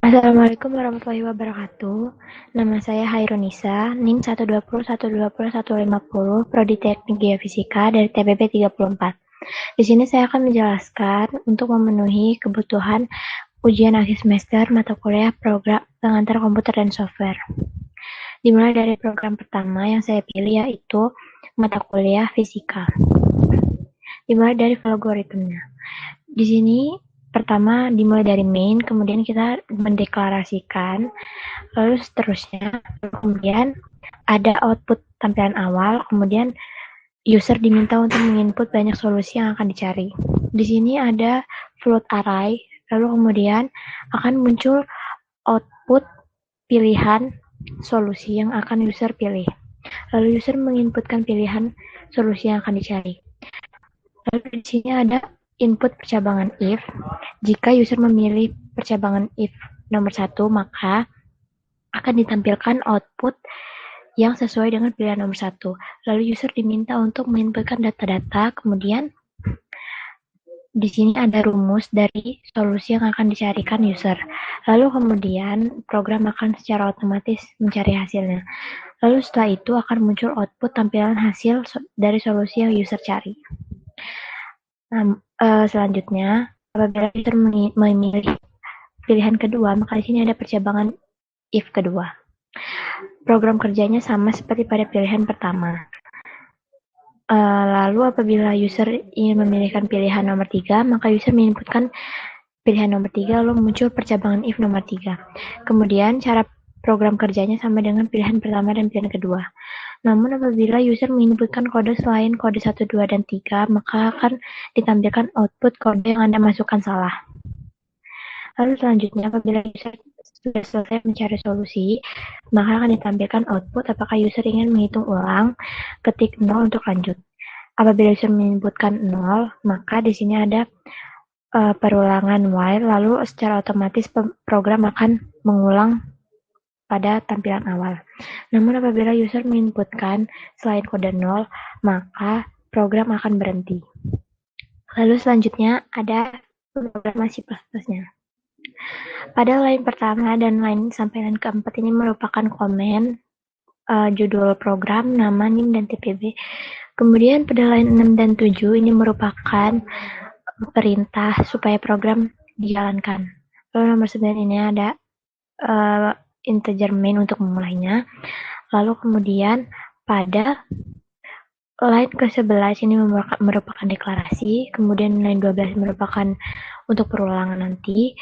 Assalamualaikum warahmatullahi wabarakatuh. Nama saya Hairunisa, NIM 120, 120, 150, Prodi Teknik Geofisika dari TPB 34. Di sini saya akan menjelaskan untuk memenuhi kebutuhan ujian akhir semester mata kuliah program pengantar komputer dan software. Dimulai dari program pertama yang saya pilih yaitu mata kuliah fisika. Dimulai dari algoritmnya. Di sini pertama dimulai dari main, kemudian kita mendeklarasikan, lalu seterusnya, kemudian ada output tampilan awal, kemudian user diminta untuk menginput banyak solusi yang akan dicari. Di sini ada float array, lalu kemudian akan muncul output pilihan solusi yang akan user pilih. Lalu user menginputkan pilihan solusi yang akan dicari. Lalu di sini ada input percabangan if. Jika user memilih percabangan if nomor 1, maka akan ditampilkan output yang sesuai dengan pilihan nomor 1. Lalu user diminta untuk menginputkan data-data, kemudian di sini ada rumus dari solusi yang akan dicarikan user. Lalu kemudian program akan secara otomatis mencari hasilnya. Lalu setelah itu akan muncul output tampilan hasil dari solusi yang user cari. Nah, selanjutnya, apabila user memilih pilihan kedua, maka di sini ada percabangan if kedua. Program kerjanya sama seperti pada pilihan pertama. Lalu apabila user ingin memilihkan pilihan nomor 3, maka user menginputkan pilihan nomor 3, lalu muncul percabangan if nomor 3. Kemudian cara program kerjanya sama dengan pilihan pertama dan pilihan kedua. Namun apabila user menginputkan kode selain kode 1, 2, dan 3, maka akan ditampilkan output kode yang Anda masukkan salah. Lalu selanjutnya, apabila user sudah selesai mencari solusi, maka akan ditampilkan output apakah user ingin menghitung ulang, ketik 0 untuk lanjut. Apabila user menyebutkan 0, maka di sini ada perulangan while, lalu secara otomatis program akan mengulang pada tampilan awal. Namun apabila user menginputkan selain kode 0, maka program akan berhenti. Lalu selanjutnya ada program C++-nya. Pada line pertama dan line sampai line keempat ini merupakan komen, judul program, nama, NIM, dan TPB. Kemudian pada line 6 dan 7 ini merupakan perintah supaya program dijalankan. Lalu nomor 9 ini ada integer main untuk memulainya. Lalu kemudian pada line ke-11 ini merupakan deklarasi, kemudian line 12 merupakan untuk perulangan nanti.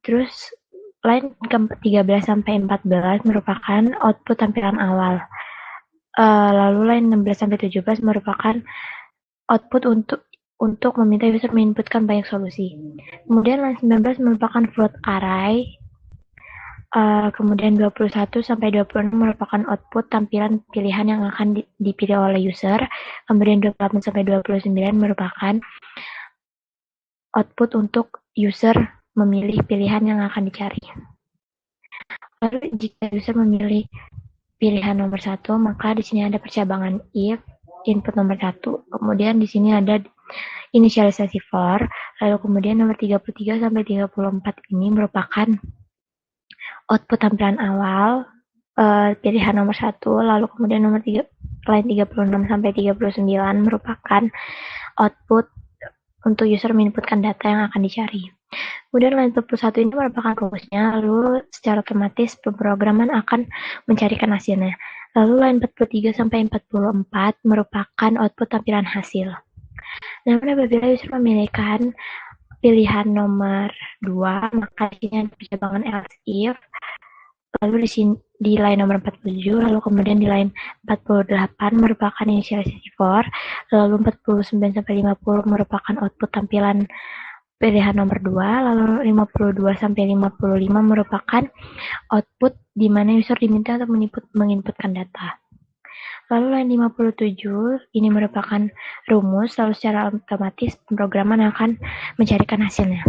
Terus line ke-13 sampai 14 merupakan output tampilan awal. Lalu line 16 sampai 17 merupakan output untuk meminta user menginputkan banyak solusi. Kemudian line 19 merupakan float array. Kemudian 21 sampai 26 merupakan output tampilan pilihan yang akan dipilih oleh user. Kemudian 28 sampai 29 merupakan output untuk user memilih pilihan yang akan dicari. Lalu jika user memilih pilihan nomor 1, maka di sini ada percabangan if, input nomor 1, kemudian di sini ada inisialisasi for, lalu kemudian nomor 33 sampai 34 ini merupakan output tampilan awal, pilihan nomor 1, lalu kemudian nomor 3, line 36 sampai 39 merupakan output untuk user menginputkan data yang akan dicari. Kemudian line 41 ini merupakan rumusnya, lalu secara otomatis pemrograman akan mencarikan hasilnya. Lalu line 43 sampai 44 merupakan output tampilan hasil. Namun apabila user memilihkan pilihan nomor 2, maka di sini ada percabangan else if, lalu di line nomor 47, lalu kemudian di line 48 merupakan inisialisasi for, lalu 49 sampai 50 merupakan output tampilan pilihan nomor 2, lalu 52 sampai 55 merupakan output di mana user diminta untuk menginputkan data. Lalu line 57 ini merupakan rumus, lalu secara otomatis pemrograman akan mencarikan hasilnya.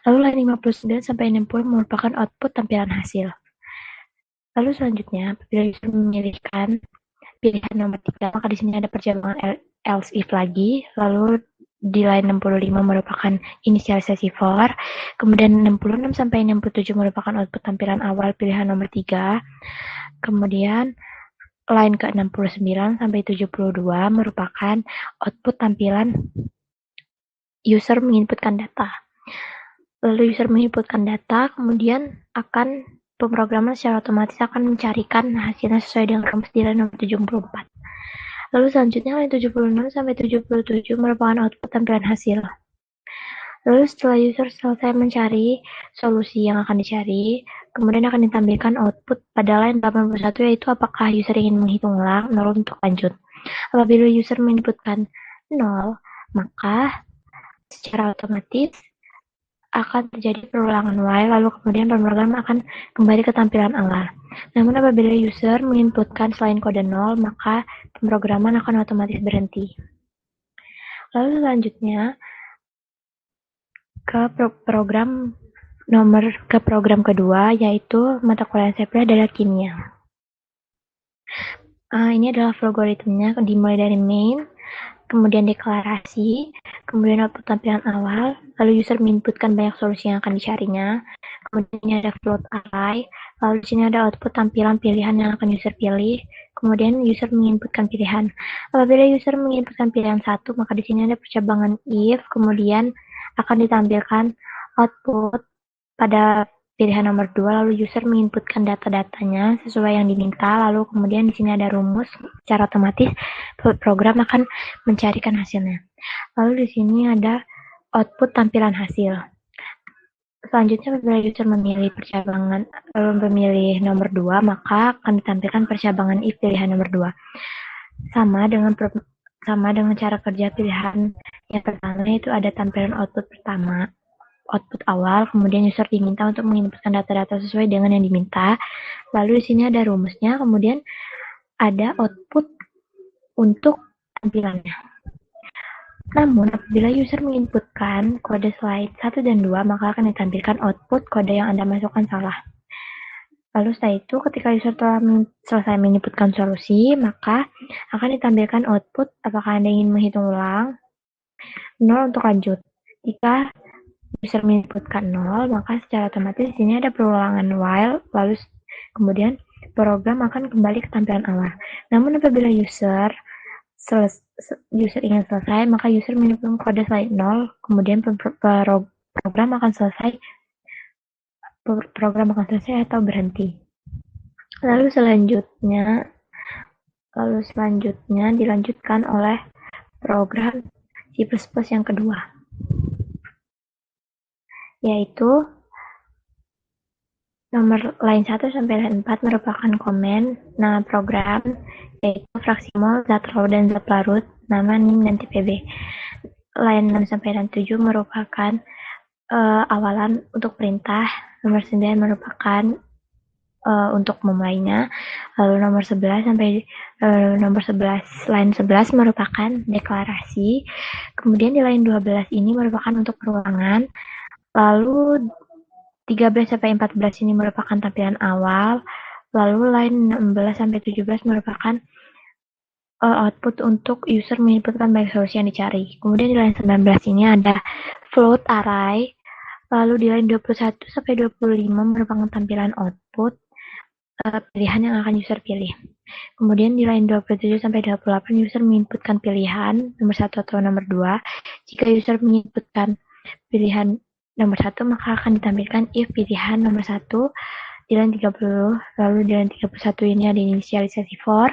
Lalu line 59 sampai 60 merupakan output tampilan hasil. Lalu selanjutnya, apabila user memilihkan pilihan nomor 3, maka di sini ada percabangan else if lagi, lalu di line 65 merupakan inisialisasi for, kemudian 66 sampai 67 merupakan output tampilan awal pilihan nomor 3, kemudian line ke 69 sampai 72 merupakan output tampilan user menginputkan data. Lalu user menginputkan data, kemudian pemrograman secara otomatis akan mencarikan hasilnya sesuai dengan rumus di line nomor 74. Lalu selanjutnya line 76 sampai 77 merupakan output tampilan hasil. Lalu setelah user selesai mencari solusi yang akan dicari, kemudian akan ditampilkan output pada line 81, yaitu apakah user ingin menghitung ulang 0 untuk lanjut. Apabila user menginputkan 0, maka secara otomatis akan terjadi perulangan while, lalu kemudian pemrogram akan kembali ke tampilan awal. Namun apabila user menginputkan selain kode 0, maka pemrograman akan otomatis berhenti. Lalu selanjutnya ke program kedua, yaitu mata kuliah saya adalah kimia. Ini adalah algoritmnya, dimulai dari main, kemudian deklarasi, kemudian output tampilan awal, lalu user menginputkan banyak solusi yang akan dicarinya, kemudian ini ada float array, lalu di sini ada output tampilan pilihan yang akan user pilih, kemudian user menginputkan pilihan. Apabila user menginputkan pilihan 1, maka di sini ada percabangan if, kemudian akan ditampilkan output pada pilihan nomor 2, lalu user menginputkan data-datanya sesuai yang diminta, lalu kemudian di sini ada rumus, secara otomatis program akan mencarikan hasilnya. Lalu di sini ada output tampilan hasil. Selanjutnya apabila user memilih nomor 2, maka akan ditampilkan percabangan if pilihan nomor 2. Sama dengan cara kerja pilihan yang pertama, itu ada tampilan output pertama, output awal, kemudian user diminta untuk menginputkan data-data sesuai dengan yang diminta. Lalu di sini ada rumusnya, kemudian ada output untuk tampilannya. Namun, apabila user menginputkan kode slide 1 dan 2, maka akan ditampilkan output kode yang Anda masukkan salah. Lalu setelah itu, ketika user telah selesai menginputkan solusi, maka akan ditampilkan output apakah Anda ingin menghitung ulang 0 untuk lanjut. Jika user menginputkan 0, maka secara otomatis di sini ada perulangan while, lalu kemudian program akan kembali ke tampilan awal. Namun apabila user ingin selesai, maka user menginputkan kode slide 0, kemudian program akan selesai atau berhenti. Lalu selanjutnya dilanjutkan oleh program C++ yang kedua, yaitu nomor line 1 sampai line 4 merupakan komen, nama program, yaitu fraksi mol, zat raw, dan zat larut, nama, NIM, dan TPB. Line 6 sampai line 7 merupakan awalan untuk perintah, nomor 9 merupakan untuk memulainya, lalu nomor 11 sampai line 11 merupakan deklarasi, kemudian di line 12 ini merupakan untuk perulangan, lalu 13 sampai 14 ini merupakan tampilan awal, lalu line 16 sampai 17 merupakan output untuk user menginputkan banyak solusi yang dicari. Kemudian di line 19 ini ada float array, lalu di line 21 sampai 25 merupakan tampilan output pilihan yang akan user pilih. Kemudian di line 27 sampai 28 user menginputkan pilihan nomor 1 atau nomor 2. Jika user menginputkan pilihan nomor 1, maka akan ditampilkan if pilihan nomor 1 di line 30, lalu di line 31 ini ada inisialisasi for,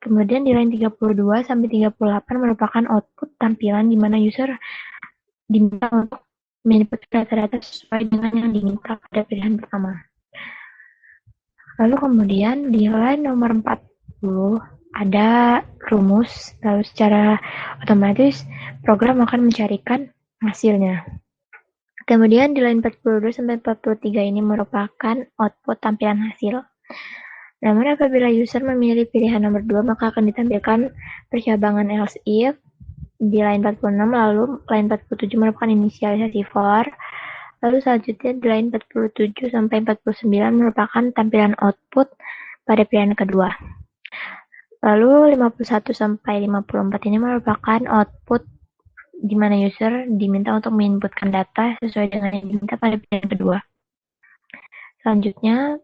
kemudian di line 32 sampai 38 merupakan output tampilan di mana user diminta untuk menginput data-data sesuai dengan yang diminta pada pilihan pertama. Lalu kemudian di line nomor 40 ada rumus, lalu secara otomatis program akan mencarikan hasilnya. Kemudian di line 42 sampai 43 ini merupakan output tampilan hasil. Namun apabila user memilih pilihan nomor 2, maka akan ditampilkan percabangan else if di line 46, lalu line 47 merupakan inisialisasi for, lalu selanjutnya di line 47 sampai 49 merupakan tampilan output pada pilihan kedua. Lalu 51 sampai 54 ini merupakan output di mana user diminta untuk menginputkan data sesuai dengan yang diminta pada pilihan kedua. Selanjutnya,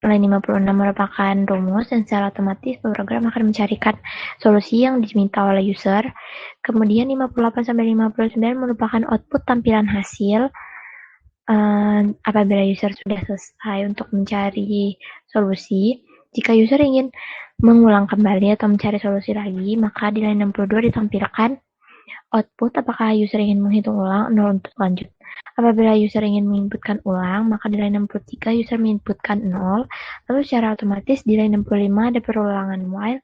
line 56 merupakan rumus dan secara otomatis program akan mencarikan solusi yang diminta oleh user. Kemudian 58-59 merupakan output tampilan hasil apabila user sudah selesai untuk mencari solusi. Jika user ingin mengulang kembali atau mencari solusi lagi, maka di line 62 ditampilkan output apakah user ingin menghitung ulang 0 untuk lanjut. Apabila user ingin menginputkan ulang, maka di line 63 user menginputkan 0, lalu secara otomatis di line 65 ada perulangan while,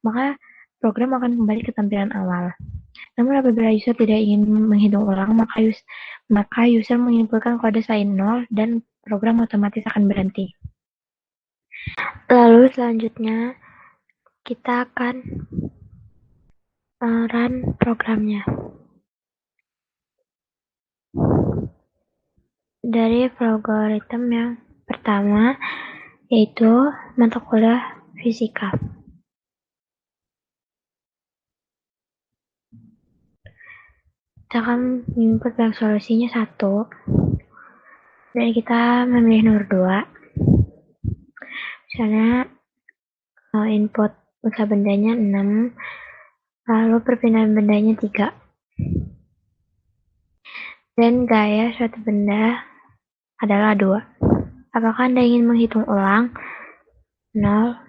maka program akan kembali ke tampilan awal. Namun apabila user tidak ingin menghitung ulang, maka user menginputkan kode selain 0 dan program otomatis akan berhenti. Lalu selanjutnya kita akan run programnya. Dari algoritma yang pertama, yaitu mata kuliah fisika. Kita akan input bank solusinya 1, dan kita memilih nomor 2. Misalnya input usaha bendanya 6, lalu perpindahan bendanya 3. Dan gaya suatu benda adalah 2. Apakah Anda ingin menghitung ulang? 0.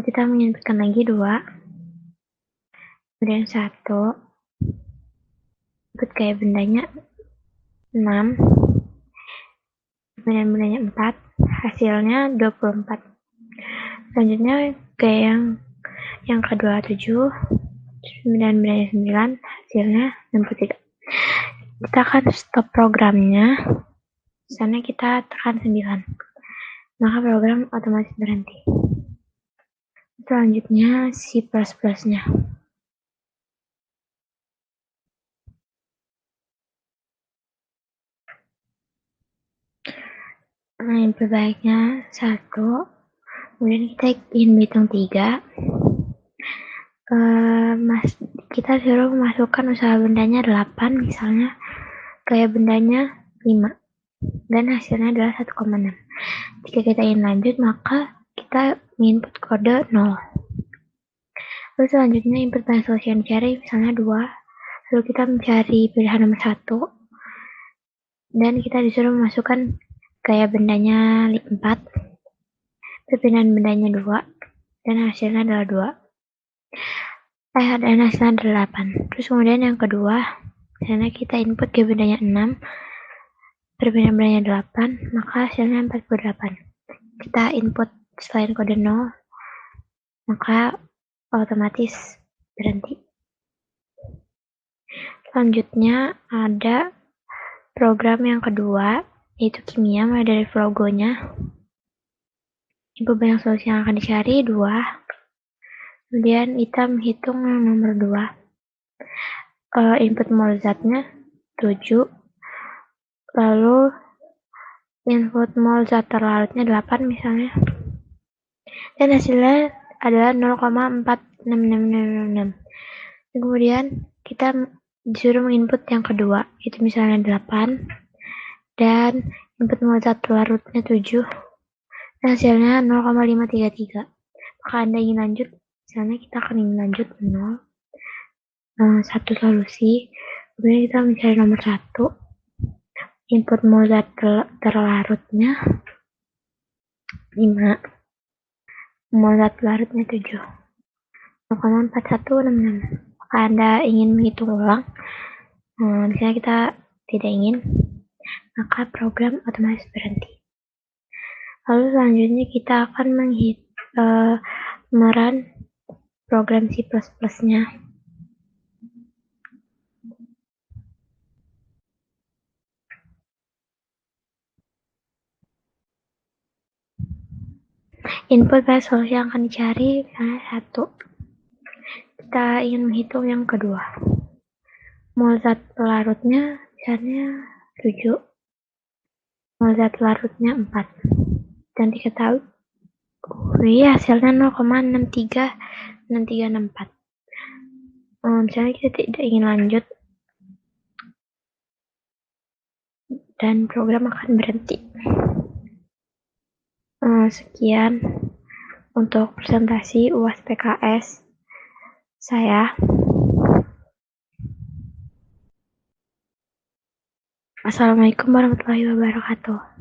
Kita menginputkan lagi 2. Kemudian 1. Input gaya bendanya 6. Kemudian bendanya 4. Hasilnya 24. Selanjutnya gaya yang kedua 7. Kemudian bendanya 9. Hasilnya 63. Kita akan stop programnya. Misalnya kita tekan 9. Maka program otomatis berhenti. Selanjutnya C++-nya. Input baiknya 1. Kemudian kita ingin hitung 3. Kita suruh memasukkan usaha bendanya 8 misalnya, gaya bendanya 5, dan hasilnya adalah 1,6. Jika kita ingin lanjut, maka kita input kode 0. Lalu selanjutnya input bank solusi yang dicari, misalnya 2. Lalu kita mencari pilihan nomor 1, dan kita disuruh memasukkan gaya bendanya 4, perpindahan bendanya 2, dan hasilnya adalah 2. Dan hasilnya adalah 8. Terus kemudian yang kedua, misalnya kita input gaya bendanya 6, perpindahan bendanya 8, maka hasilnya 48. Kita input selain kode 0, maka otomatis berhenti. Selanjutnya ada program yang kedua, yaitu kimia, mulai dari logonya. Input banyak solusi yang akan dicari 2. Kemudian kita menghitung nomor 2. Input mol zatnya 7. Lalu input mol zat terlarutnya 8 misalnya. Dan hasilnya adalah 0,46666. Kemudian kita disuruh menginput yang kedua, itu misalnya 8. Dan input mol zat terlarutnya 7. Dan hasilnya 0,533. Maka Anda ingin lanjut, misalnya kita akan ingin lanjut 0. 1 solusi. Kemudian kita mencari nomor 1. Input mol zat terlarutnya 5. Mol zat terlarutnya 7. 0,4166. Maka Anda ingin menghitung ulang, misalnya kita tidak ingin, maka program otomatis berhenti. Lalu selanjutnya kita akan merun program C++-nya. Input pada solusi yang akan dicari, misalnya 1. Kita ingin menghitung yang kedua. Mol zat larutnya misalnya 7. Mol zat larutnya 4. Dan diketahui hasilnya 0,636364. Misalnya kita tidak ingin lanjut dan program akan berhenti. Sekian untuk presentasi UAS PKS saya. Assalamualaikum warahmatullahi wabarakatuh.